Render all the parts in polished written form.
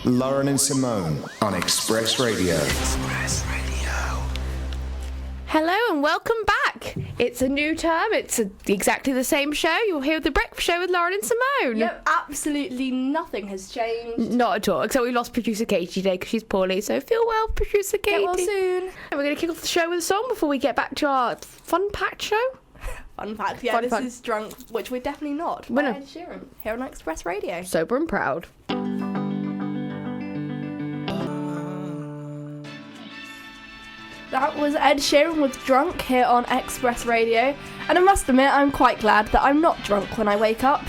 Lauren and Simone on Xpress Radio. Hello and welcome back. It's a new term. It's exactly the same show. You'll hear the breakfast show with Lauren and Simone. Yep, absolutely nothing has changed. Not at all, except we lost producer Katie today because she's poorly, so feel well, producer Katie. Get well soon. And we're going to kick off the show with a song before we get back to our fun-packed show. Fun fact, yeah, this is Drunk, which we're definitely not. We're by not. Ed Sheeran, here on Xpress Radio. Sober and proud. That was Ed Sheeran with Drunk here on Xpress Radio. And I must admit, I'm quite glad that I'm not drunk when I wake up,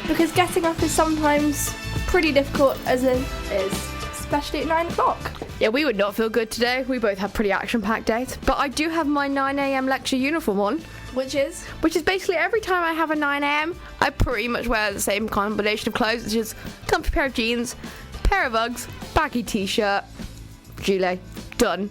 because getting up is sometimes pretty difficult as it is, especially at 9 o'clock. Yeah, we would not feel good today. We both have pretty action-packed days. But I do have my 9 a.m. lecture uniform on. Which is Basically every time I have a 9 a.m, I pretty much wear the same combination of clothes, which is comfy pair of jeans, pair of Uggs, baggy t-shirt, gilet, done.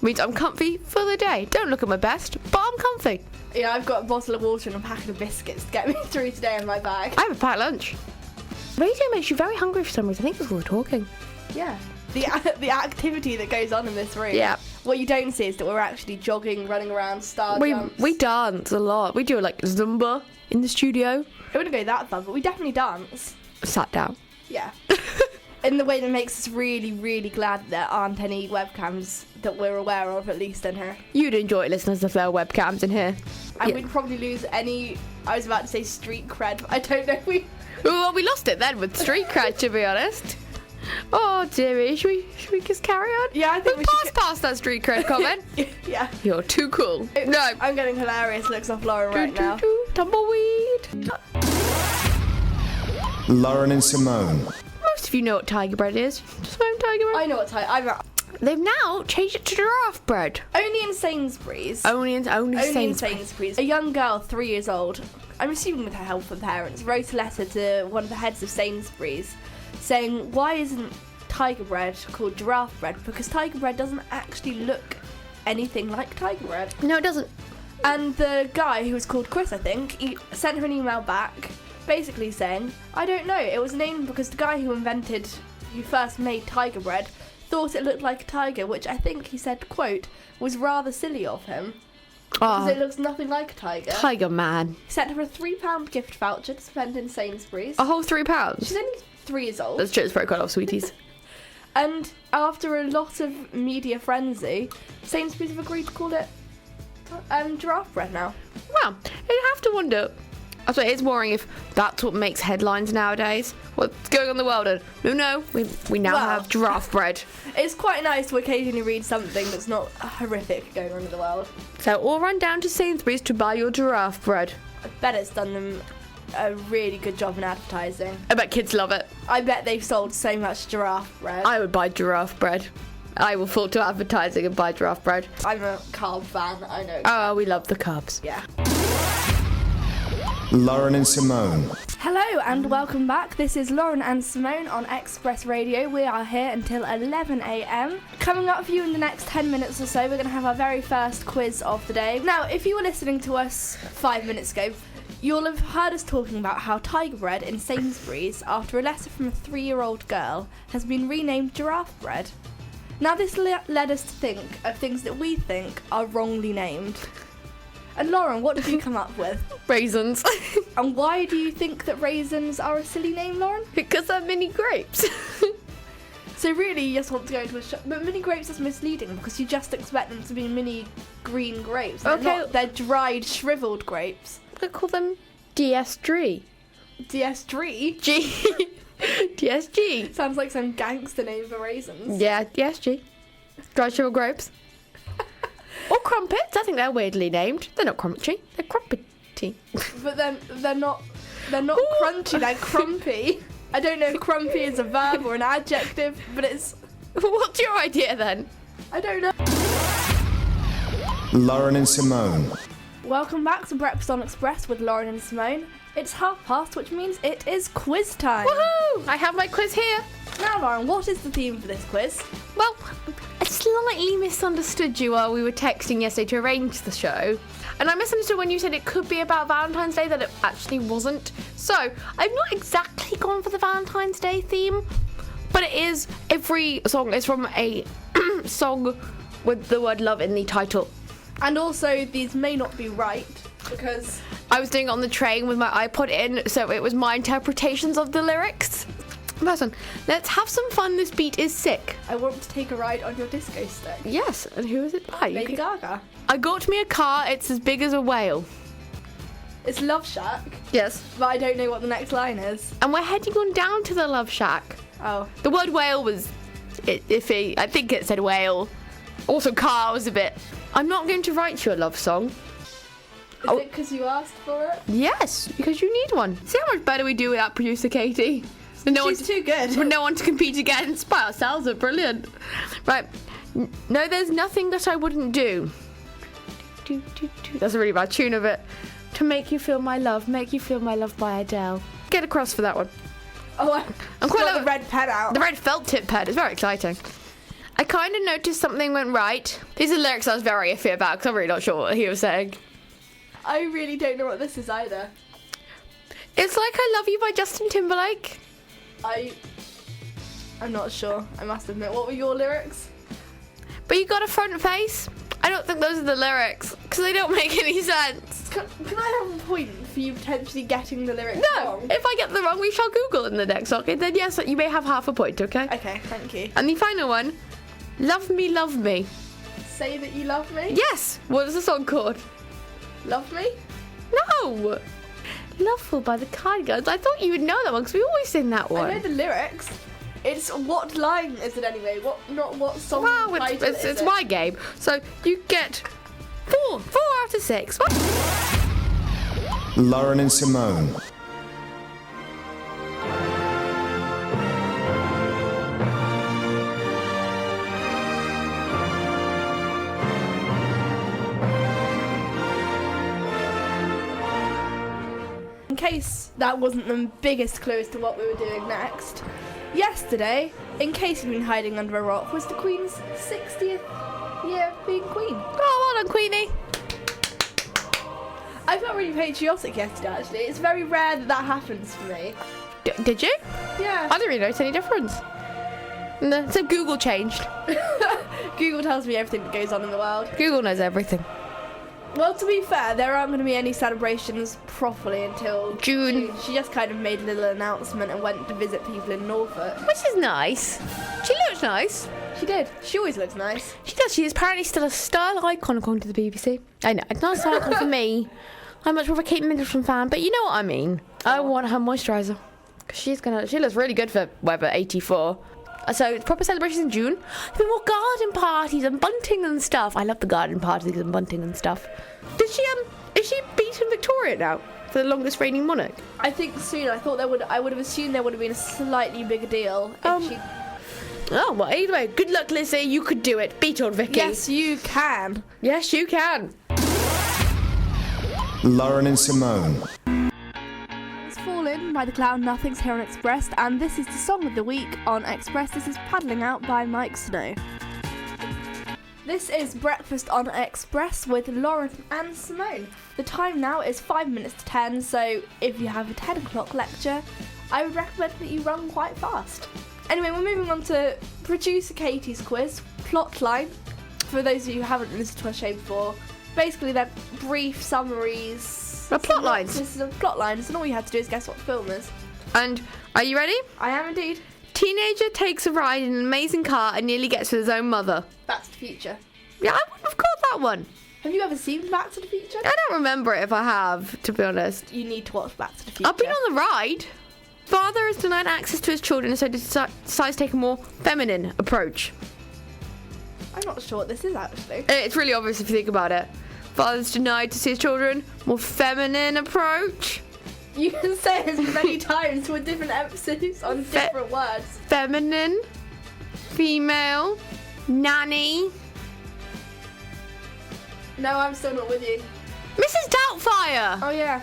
Means I'm comfy for the day. Don't look at my best, but I'm comfy. Yeah, I've got a bottle of water and a packet of biscuits to get me through today in my bag. I have a packed lunch. Radio makes you very hungry for some reason. I think it's because we're talking. Yeah. The activity that goes on in this room. Yeah. What you don't see is that we're actually jogging, running around, star jumps. We dance a lot. We do like Zumba in the studio. I wouldn't go that far, but we definitely dance. Sat down. Yeah. In the way that makes us really, really glad there aren't any webcams that we're aware of, at least in here. You'd enjoy it, listeners, if there were webcams in here. And we'd probably lose any, I was about to say street cred, but I don't know if we... Well, we lost it then with street cred, to be honest. Oh, dearie. Should we just carry on? Yeah, I think we should... Past that street cred comment. Yeah. You're too cool. No. I'm getting hilarious looks off Lauren right now. Tumbleweed. Lauren and Simone. Most of you know what tiger bread is. Just tiger bread. I know what type. They've now changed it to giraffe bread. Only in Sainsbury's. Only in Sainsbury's. Sainsbury's. A young girl, 3 years old, I'm assuming with her help from parents, wrote a letter to one of the heads of Sainsbury's saying, why isn't tiger bread called giraffe bread? Because tiger bread doesn't actually look anything like tiger bread. No, it doesn't. And the guy, who was called Chris, I think, he sent her an email back basically saying, I don't know, it was named because the guy who first made tiger bread thought it looked like a tiger, which I think he said, quote, was rather silly of him. Because it looks nothing like a tiger. Tiger man. He sent her a £3 gift voucher to spend in Sainsbury's. A whole £3? She's only 3 years old. That's true, it's very quite a lot of sweeties. And after a lot of media frenzy, Sainsbury's have agreed to call it giraffe bread now. Well, you have to wonder. I suppose it's worrying if that's what makes headlines nowadays. What's going on in the world? And no, we now have giraffe bread. It's quite nice to occasionally read something that's not horrific going on in the world. So all run down to Sainsbury's to buy your giraffe bread. I bet it's done them a really good job in advertising. I bet kids love it. I bet they've sold so much giraffe bread. I would buy giraffe bread. I will fall to advertising and buy giraffe bread. I'm a carb fan, I know. Oh, we love the carbs. Yeah. Lauren and Simone. Hello and welcome back. This is Lauren and Simone on Xpress Radio. We are here until 11 a.m. Coming up for you in the next 10 minutes or so, we're going to have our very first quiz of the day. Now, if you were listening to us 5 minutes ago, you'll have heard us talking about how tiger bread in Sainsbury's, after a letter from a 3-year-old girl, has been renamed giraffe bread. Now, this led us to think of things that we think are wrongly named. And Lauren, what did you come up with? Raisins. And why do you think that raisins are a silly name, Lauren? Because they're mini grapes. So really, you just want to go into a shop. But mini grapes is misleading because you just expect them to be mini green grapes. They're dried, shriveled grapes. I call them DS3. DS3? DSG. Sounds like some gangster name for raisins. Yeah, DSG. Dried shriveled grapes. Or crumpets. I think they're weirdly named. They're not crunchy. They're crumpety. But they're not crunchy. They're crumpy. I don't know if crumpy is a verb or an adjective, but it's... What's your idea then? I don't know. Lauren and Simone. Welcome back to Breakfast on Express with Lauren and Simone. It's 1:30, which means it is quiz time. Woohoo! I have my quiz here. Now, Lauren, what is the theme for this quiz? Well, I slightly misunderstood you while we were texting yesterday to arrange the show. And I misunderstood when you said it could be about Valentine's Day, that it actually wasn't. So, I've not exactly gone for the Valentine's Day theme, But it is, every song is from a song with the word love in the title. And also, these may not be right, because I was doing it on the train with my iPod in, so it was my interpretations of the lyrics. First one, let's have some fun, this beat is sick. I want to take a ride on your disco stick. Yes, and who is it by? Lady Gaga. I got me a car, it's as big as a whale. It's Love Shack, Yes. but I don't know what the next line is. And we're heading on down to the Love Shack. Oh. The word whale was iffy. I think it said whale. Also, car was a bit. I'm not going to write you a love song. Is it because you asked for it? Yes, because you need one. See how much better we do without producer Katie? And no She's too good. With no one to compete against. By ourselves are brilliant. Right. No, there's nothing that I wouldn't do. That's a really bad tune of it. To make you feel my love by Adele. Get across for that one. Oh, I'm quite got like the red pen out. the red felt tip pen. It's very exciting. I kind of noticed something went right. These are lyrics I was very iffy about because I'm really not sure what he was saying. I really don't know what this is either. It's like I Love You by Justin Timberlake. I'm not sure, I must admit. What were your lyrics? But you got a front face. I don't think those are the lyrics because they don't make any sense. Can I have a point for you potentially getting the lyrics No, wrong? if I get them wrong, we shall Google in the next song. Then yes, you may have half a point, okay? Okay, thank you. And the final one, Love Me, Love Me. Say that you love me? Yes, what is the song called? Love me? No! Loveful by the Cardigans. I thought you would know that one because we always sing that one. I know the lyrics. It's what line is it anyway? Not what song Well, title it's is it? my game. So you get 4 out of 6. What? Lauren and Simone. In case that wasn't the biggest clue as to what we were doing next, yesterday, in case you've been hiding under a rock, was the Queen's 60th year of being Queen. Oh, well done, Queenie. I felt really patriotic yesterday, actually. It's very rare that that happens for me. Did you? Yeah. I didn't really notice any difference. No, so Google changed. Google tells me everything that goes on in the world. Google knows everything. Well, to be fair, there aren't going to be any celebrations properly until June. She just kind of made a little announcement and went to visit people in Norfolk. Which is nice. She looks nice. She did. She always looks nice. She does. She is apparently still a style icon according to the BBC. I know, it's not a style icon for me. I'm much more of a Kate Middleton fan, but you know what I mean. I want her moisturiser. Because she looks really good for weather 84. So it's proper celebrations in June. There'll be more garden parties and bunting and stuff. I love the garden parties and bunting and stuff. Is she beaten Victoria now for the longest reigning monarch? I think soon. I would have assumed there would have been a slightly bigger deal if she. Oh, well, either way, good luck, Lizzie. You could do it. Beat on Vicky. Yes, you can. Yes, you can. Lauren and Simone. It's Fallen by the Clown Nothings here on Express, and this is the song of the week on Express. This is Paddling Out by Mike Snow. This is Breakfast on Express with Lauren and Simone. The time now is 5 minutes to 10, so if you have a 10 o'clock lecture, I would recommend that you run quite fast. Anyway, we're moving on to producer Katie's quiz, Plotline. For those of you who haven't listened to our show before, basically they're brief summaries. Plot lines. Plot lines, and all you have to do is guess what the film is. And are you ready? I am indeed. Teenager takes a ride in an amazing car and nearly gets with his own mother. Back to the Future. Yeah, I wouldn't have caught that one. Have you ever seen Back to the Future? I don't remember it if I have, to be honest. You need to watch Back to the Future. I've been on the ride. Father is denied access to his children, so decides to take a more feminine approach. I'm not sure what this is, actually. It's really obvious if you think about it. Father's denied to see his children, more feminine approach. You can say it as many times with different emphasis on different words. Feminine, female, nanny. No, I'm still not with you. Mrs. Doubtfire. Oh, yeah.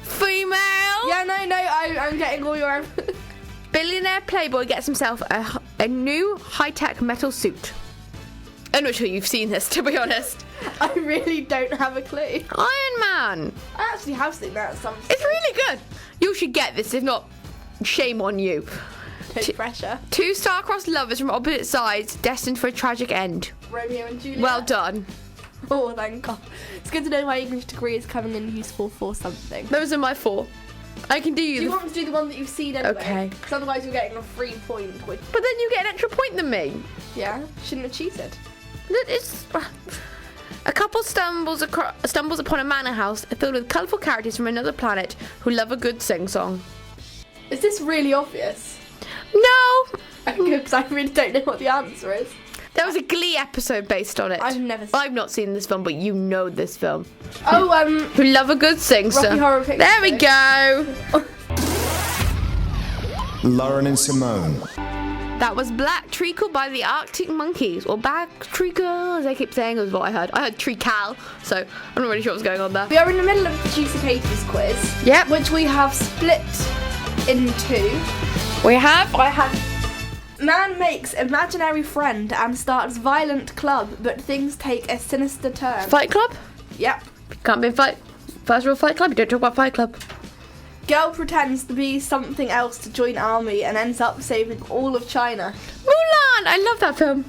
Female. Yeah, no, I'm getting all your... Billionaire playboy gets himself a new high-tech metal suit. I'm not sure you've seen this, to be honest. I really don't have a clue. Iron Man. I actually have seen that at some It's really good. You should get this, if not, shame on you. No pressure. Two star-crossed lovers from opposite sides, destined for a tragic end. Romeo and Juliet. Well done. Oh, thank God. It's good to know my English degree is coming in useful for something. Those are my 4. I can do you. Do you want me to do the one that you've seen anyway? Okay. Because otherwise you're getting a free point. Which, But then you get an extra point than me. yeah, shouldn't have cheated. It's... A couple stumbles upon a manor house filled with colourful characters from another planet who love a good sing-song. Is this really obvious? No! Okay, because I really don't know what the answer is. There was a Glee episode based on it. I've never seen I've not seen this film, but you know this film. Oh, Who love a good sing-song. Rocky Horror Picture There we go! Lauren and Simone. That was Black Treacle by the Arctic Monkeys, or Black Treacle, as I keep saying, is what I heard. I heard Treacle, so I'm not really sure what's going on there. We are in the middle of Producer Katie's quiz. Yep. Which we have split in 2. I have Man makes imaginary friend and starts violent club, but things take a sinister turn. Fight Club? Yep. Can't be a fight. First rule Fight Club, you don't talk about Fight Club. Girl pretends to be something else to join army and ends up saving all of China. Mulan! I love that film.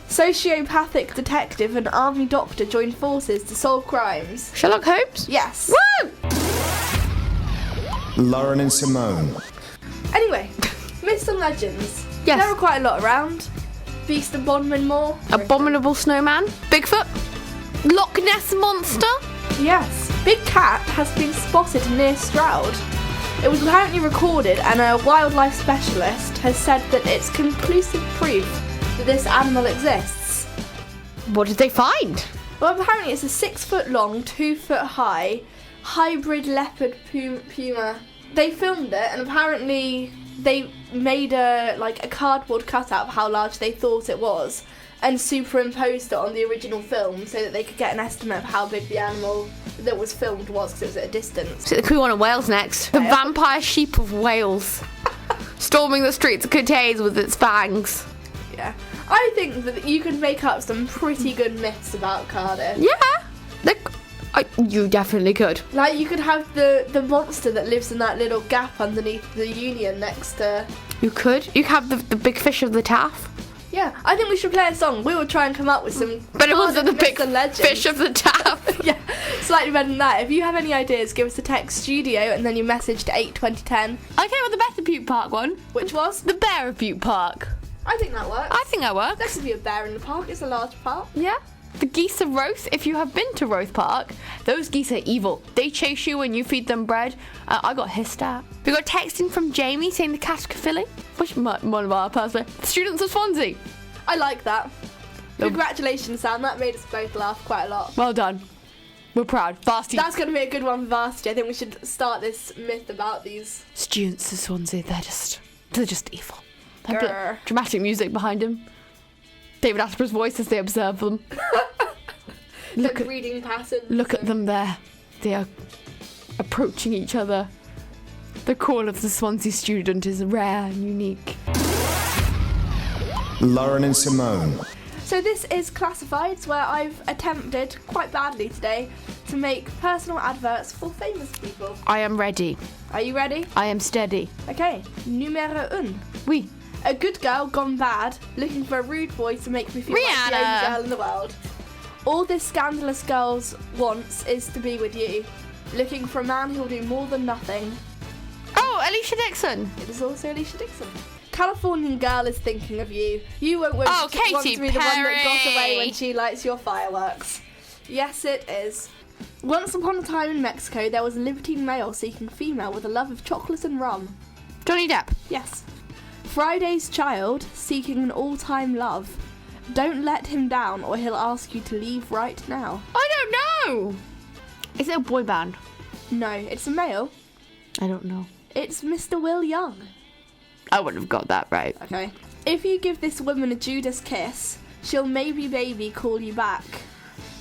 Sociopathic detective and army doctor join forces to solve crimes. Sherlock Holmes? Yes. Woo! Lauren and Simone. Anyway, myths and legends. Yes. There are quite a lot around. Beast and Bondman Moor. Abominable Snowman? Bigfoot? Loch Ness Monster? Yes. Big Cat has been spotted near Stroud. It was apparently recorded, and a wildlife specialist has said that it's conclusive proof that this animal exists. What did they find? Well, apparently it's a 6 foot long, 2 foot high hybrid leopard puma. They filmed it, and apparently they made a cardboard cutout of how large they thought it was, and superimposed it on the original film so that they could get an estimate of how big the animal that was filmed was, because it was at a distance. So the Queen of Wales next. The vampire sheep of Wales. Storming the streets of Cathays with its fangs. Yeah. I think that you could make up some pretty good myths about Cardiff. Yeah. You definitely could. Like, you could have the monster that lives in that little gap underneath the Union next to... You could. You could have the big fish of the Taff. Yeah, I think we should play a song. We will try and come up with some... But it wasn't the big legends. fish of the Taff. Yeah, slightly better than that. If you have any ideas, give us a text studio and then you message to 82010. I came with the better Butte Park one. Which was? The bear of Butte Park. I think that works. I think that works. There could be a bear in the park. It's a large park. Yeah. The geese of Roth, if you have been to Roth Park, those geese are evil. They chase you when you feed them bread. I got hissed at. We got texting from Jamie saying the cask filling, which one of our personal students of Swansea. I like that. Congratulations, Sam. That made us both laugh quite a lot. Well done. We're proud. Varsity. That's going to be a good one for Varsity. I think we should start this myth about these students of Swansea. They're just evil. Grr. Dramatic music behind him. David Attenborough's voice as they observe them. look at reading patterns. Look at them there. They are approaching each other. The call of the Swansea student is rare and unique. Lauren and Simone. So this is Classifieds, where I've attempted, quite badly today, to make personal adverts for famous people. I am ready. Are you ready? I am steady. Okay, numéro 1. Oui. A good girl gone bad, looking for a rude boy to make me feel like the only girl in the world. All this scandalous girl wants is to be with you, looking for a man who'll do more than nothing. Oh, Alicia Dixon. It is also Alicia Dixon. Californian girl is thinking of you. You won't want, Oh, Katy want to be the one that got Perry. away when she lights your fireworks. Yes, it is. Once upon a time in Mexico, there was a libertine male seeking female with a love of chocolate and rum. Johnny Depp. Yes. Friday's child seeking an all-time love. Don't let him down or he'll ask you to leave right now. I don't know. Is it a boy band? No, it's a male. I don't know. It's Mr. Will Young. I wouldn't have got that right. Okay. If you give this woman a Judas kiss, she'll maybe baby call you back.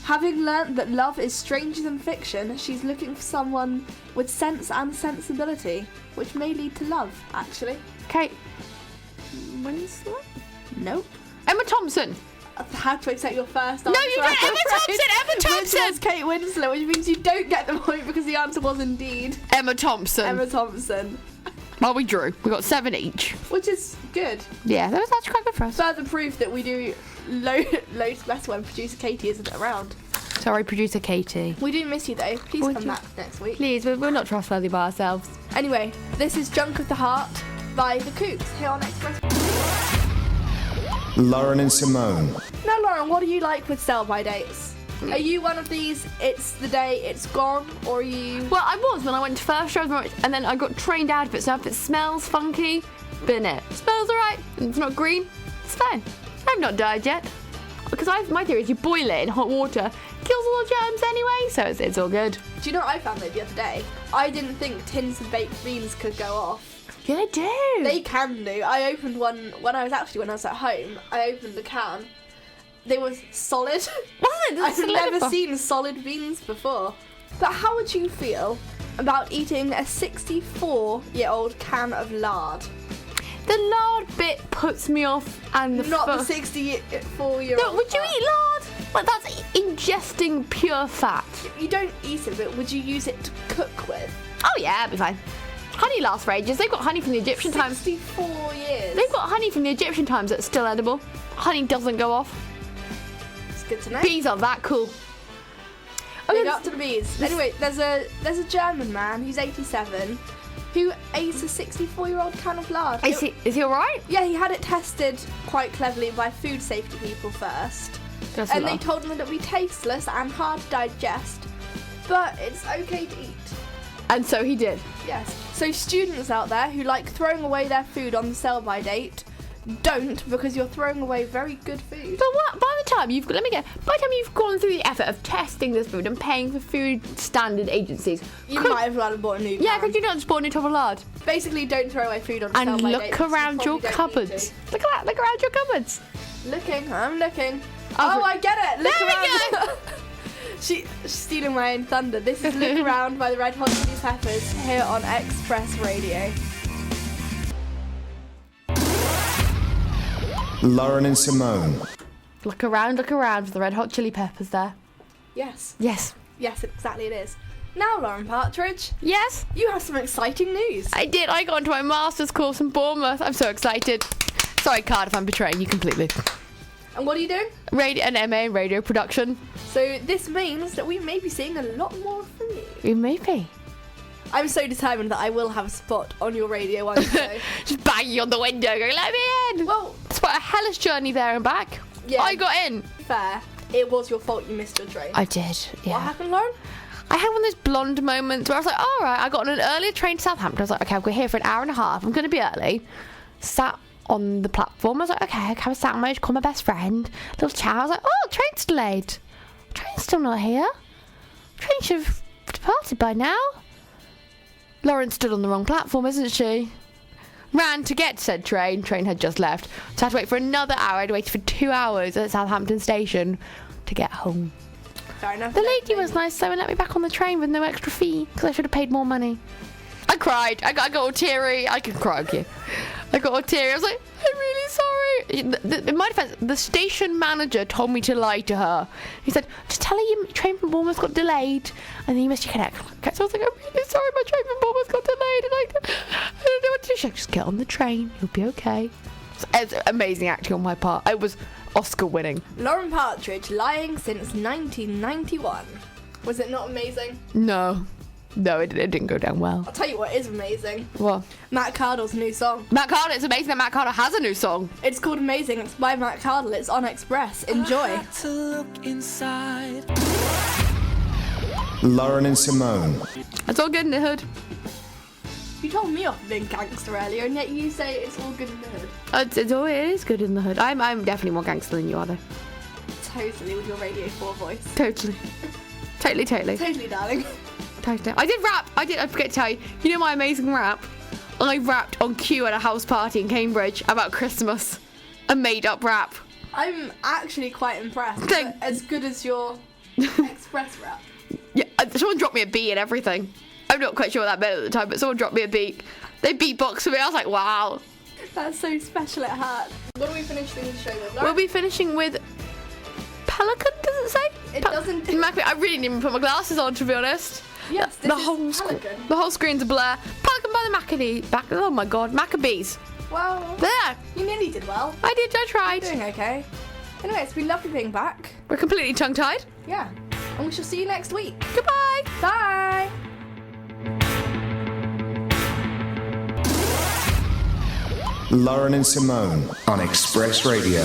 Having learnt that love is stranger than fiction, she's looking for someone with sense and sensibility, which may lead to love, actually. Kate Winslet? Nope. Emma Thompson. I had to accept your first answer. No, you didn't. Emma Thompson. Emma Which Thompson. was Kate Winslet, which means you don't get the point because the answer was indeed Emma Thompson. Emma Thompson. Well, we drew. We got 7 each. Which is good. Yeah, that was actually quite good for us. Further proof that we do loads better when producer Katie isn't around. Sorry, producer Katie. We do miss you though. Please Would come you? back next week. Please, we're not trustworthy by ourselves. Anyway, this is Junk of the Heart by The Coops here on Xpress. Lauren and Simone. Now, Lauren, what do you like with sell-by dates? Are you one of these, it's the day, it's gone, or are you... Well, I was when I went to first shows, and then I got trained out of it, so if it smells funky, bin it. Smells alright, and it's not green, it's fine. I've not died yet. Because my theory is you boil it in hot water, kills all the germs anyway, so it's all good. Do you know what I found though the other day? I didn't think tins of baked beans could go off. Yeah, they do. They can do. I opened one when I was at home. I opened the can. They were solid. Wasn't it? I've never seen solid beans before. But how would you feel about eating a 64-year-old can of lard? The lard bit puts me off, and the Not the 64-year-old. No, would you eat lard? Like, that's ingesting pure fat. You don't eat it, but would you use it to cook with? Oh yeah, it'd be fine. Honey lasts for ages. They've got honey from the Egyptian times. 64 years. They've got honey from the Egyptian times that's still edible. Honey doesn't go off. It's good to know. Bees are that cool. Big up to the bees. Anyway, there's a German man who's 87 who ate a 64-year-old can of lard. Is he alright? Yeah, he had it tested quite cleverly by food safety people first. And they told him that it would be tasteless and hard to digest, but it's okay to eat. And so he did. Yes. So students out there who like throwing away their food on the sell-by date, don't, because you're throwing away very good food. But what? By the time you've gone through the effort of testing this food and paying for food standard agencies, You might have well bought a new can. Yeah, could you not just bought a new top of lard? Basically, don't throw away food on And sell-by date. look around your cupboards. Look at that. Look around your cupboards. I'm looking. Oh, I get it. Look there around. we go. She's stealing my own thunder. This is Look Around by the Red Hot Chili Peppers here on Xpress Radio. Lauren and Simone. Look around for the Red Hot Chili Peppers there. Yes. Yes. Yes, exactly it is. Now, Lauren Partridge, Yes. you have some exciting news. I did. I got into my master's course in Bournemouth. I'm so excited. Sorry, Cardiff, I'm betraying you completely. And what are you doing? An MA in radio production. So this means that we may be seeing a lot more from you. We may be. I'm so determined that I will have a spot on your radio one day. Just banging on the window going, let me in. Well, It's quite a hellish journey there and back. Yeah. I got in. fair. It was your fault you missed your train. I did, yeah. What happened, Lauren? I had one of those blonde moments where I was like, all right, I got on an earlier train to Southampton. I was like, okay, I'll go here for an hour and a half. I'm going to be early. Sat on the platform. I was like, okay, I have a sandwich, call my best friend. Little chat. I was like, oh, train's delayed. Train's still not here. Train should have departed by now. Lauren stood on the wrong platform, isn't she? Ran to get said train. Train had just left. So I had to wait for another hour. I'd waited for 2 hours at Southampton station to get home. Fair enough. The lady was nice though and let me back on the train with no extra fee because I should have paid more money. I cried. I got all teary. I can cry with you. I got all teary. I was like, I'm really sorry. In my defense, the station manager told me to lie to her. He said, just tell her your train from Bournemouth got delayed and then you missed your connect. So I was like, I'm really sorry, my train from Bournemouth got delayed and I don't know what to do. She said, just get on the train. You'll be okay. It's amazing acting on my part. I was Oscar winning. Lauren Partridge lying since 1991. Was it not amazing? No, it didn't go down well. I'll tell you what is amazing. What? Matt Cardle's new song. Matt Cardle, it's amazing that Matt Cardle has a new song. It's called Amazing. It's by Matt Cardle. It's on Express. Enjoy. To look inside. Lauren and Simone. It's all good in the hood. You told me off being gangster earlier, and yet you say it's all good in the hood. It is good in the hood. I'm definitely more gangster than you are though. Totally, with your Radio 4 voice. Totally, Totally, darling. totally. I did rap. I forget to tell you. You know my amazing rap? I rapped on cue at a house party in Cambridge about Christmas. A made-up rap. I'm actually quite impressed. Thank- As good as your Express rap. Yeah, someone dropped me a beat and everything. I'm not quite sure what that meant at the time, but someone dropped me a beat. They beatboxed for me. I was like, wow. That's so special, it hurt. What are we finishing the show with, Lauren? We'll be finishing with Pelican, does it say? It doesn't. I really didn't even put my glasses on, to be honest. Yes, the whole screen's a blur. Pelican by the Maccabees. Well, There, you nearly did well. I did. I tried. You're doing okay. Anyway, it's been lovely being back. We're completely tongue-tied. Yeah. And we shall see you next week. Goodbye. Bye. Lauren and Simone on Xpress Radio.